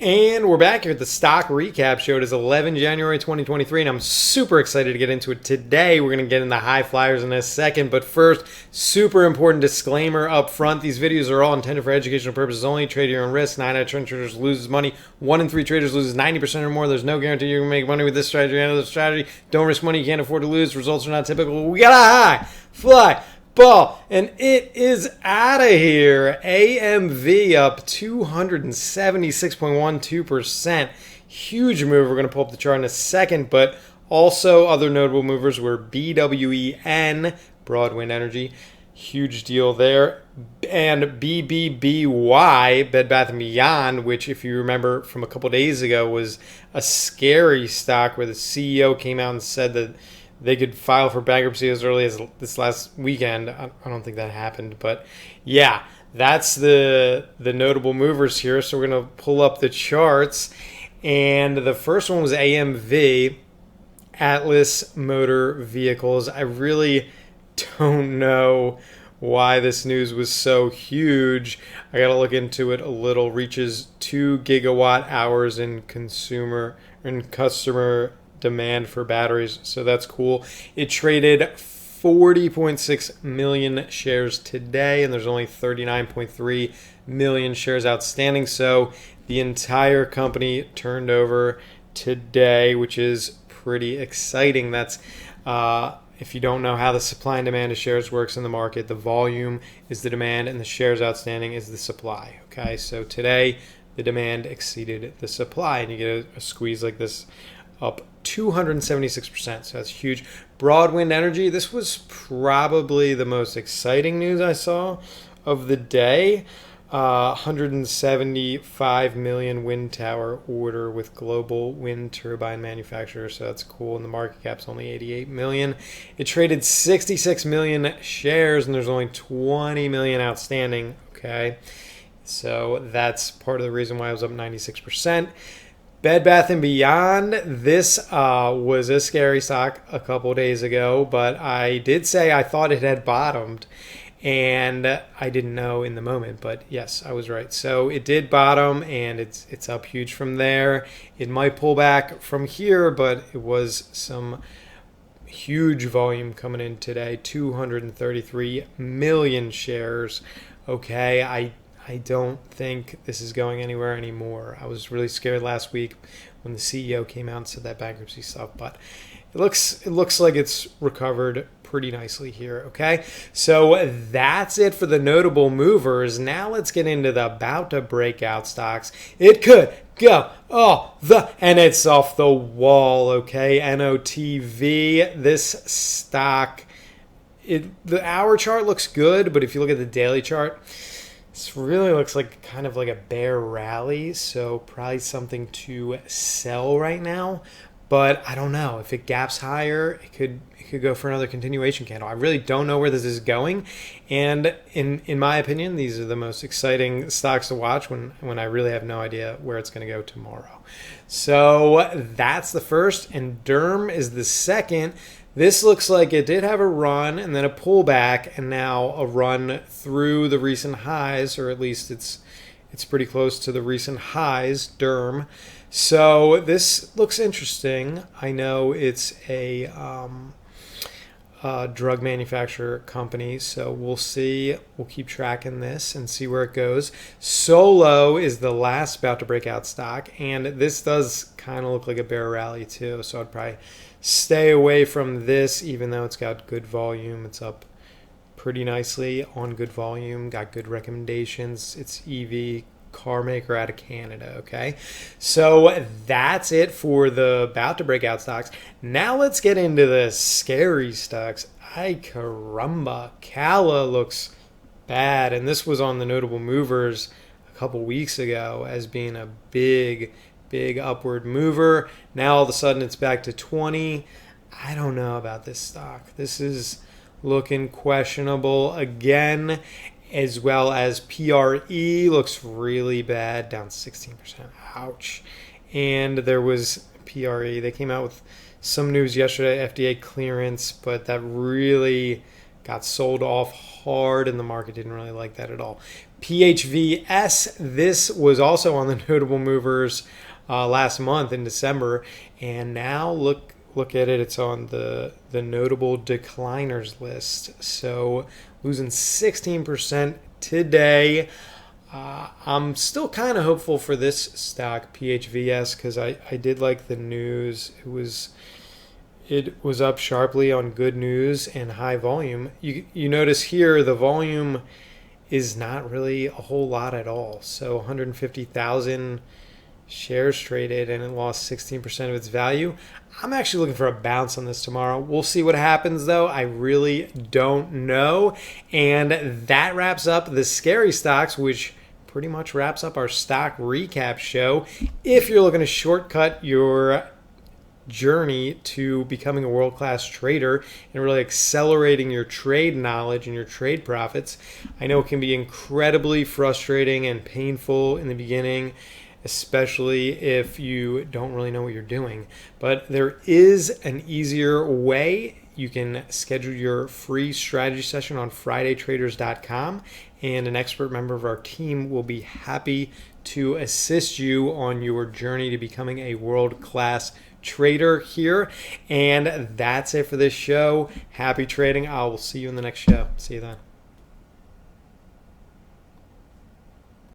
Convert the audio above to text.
And we're back here at the stock recap show. It is 11 January 2023, and I'm super excited to get into it today. We're going to get into high flyers in a second, but first, super important disclaimer up front. These videos are all intended for educational purposes only. Trade your own risk. 9 out of 10 traders loses money. 1 in 3 traders loses 90% or more. There's no guarantee you're going to make money with this strategy or another strategy. Don't risk money you can't afford to lose. Results are not typical. We got a high fly ball, and it is out of here. AMV up 276.12%. Huge move. We're going to pull up the chart in a second, but also other notable movers were BWEN, Broadwind Energy. Huge deal there. And BBBY, Bed Bath & Beyond, which if you remember from a couple days ago was a scary stock where the CEO came out and said that they could file for bankruptcy as early as this last weekend. I don't think that happened, but yeah, that's the notable movers here. So we're going to pull up the charts, and the first one was AMV, Atlas Motor Vehicles. I really don't know why this news was so huge. I got to look into it a little. Reaches 2 gigawatt hours in customer demand for batteries, so that's cool. It traded 40.6 million shares today, and there's only 39.3 million shares outstanding, so the entire company turned over today, which is pretty exciting. That's if you don't know how the supply and demand of shares works in the market, the volume is the demand and the shares outstanding is the supply. Okay, so today the demand exceeded the supply, and you get a squeeze like this up 276%, so that's huge. Broadwind Energy, this was probably the most exciting news I saw of the day. 175 million wind tower order with global wind turbine manufacturer, so that's cool, and the market cap's only 88 million. It traded 66 million shares, and there's only 20 million outstanding. Okay, so that's part of the reason why it was up 96%. Bed Bath & Beyond, this was a scary stock a couple days ago, but I did say I thought it had bottomed, and I didn't know in the moment, but yes, I was right. So it did bottom, and it's up huge from there. It might pull back from here, but it was some huge volume coming in today, 233 million shares. Okay, I don't think this is going anywhere anymore. I was really scared last week when the CEO came out and said that bankruptcy stuff, but it looks like it's recovered pretty nicely here. Okay, so that's it for the notable movers. Now let's get into the about to break out stocks. It could go and it's off the wall. Okay, NOTV. This stock, the hour chart looks good, but if you look at the daily chart, this really looks like kind of like a bear rally, so probably something to sell right now. But I don't know. If it gaps higher, it could go for another continuation candle. I really don't know where this is going. And in my opinion, these are the most exciting stocks to watch when I really have no idea where it's going to go tomorrow. So that's the first, and Derm is the second. This looks like it did have a run and then a pullback, and now a run through the recent highs, or at least it's pretty close to the recent highs, Derm. So this looks interesting. I know it's a drug manufacturer company, so we'll see. We'll keep tracking this and see where it goes. Solo is the last about to break out stock, and this does kind of look like a bear rally too, so I'd probably stay away from this, even though it's got good volume. It's up pretty nicely on good volume, got good recommendations. It's EV car maker out of Canada. Okay, so that's it for the about to break out stocks. Now let's get into the scary stocks. Ay caramba, Cala looks bad, and this was on the notable movers a couple weeks ago as being a big upward mover. Now all of a sudden it's back to 20. I don't know about this stock. This is looking questionable again, as well as PRE looks really bad, down 16%. Ouch. And there was PRE. They came out with some news yesterday, FDA clearance, but that really got sold off hard, and the market didn't really like that at all. PHVS, this was also on the notable movers last month in December, and now look at it, it's on the notable decliners list. So losing 16% today. I'm still kind of hopeful for this stock, PHVS, because I did like the news. It was up sharply on good news and high volume. You notice here the volume is not really a whole lot at all. So 150,000 shares traded, and it lost 16% of its value. I'm actually looking for a bounce on this tomorrow. We'll see what happens, though. I really don't know. And that wraps up the scary stocks, which pretty much wraps up our stock recap show. If you're looking to shortcut your journey to becoming a world-class trader and really accelerating your trade knowledge and your trade profits, I know it can be incredibly frustrating and painful in the beginning, especially if you don't really know what you're doing. But there is an easier way. You can schedule your free strategy session on FridayTraders.com, and an expert member of our team will be happy to assist you on your journey to becoming a world-class trader here. And that's it for this show. Happy trading. I will see you in the next show. See you then.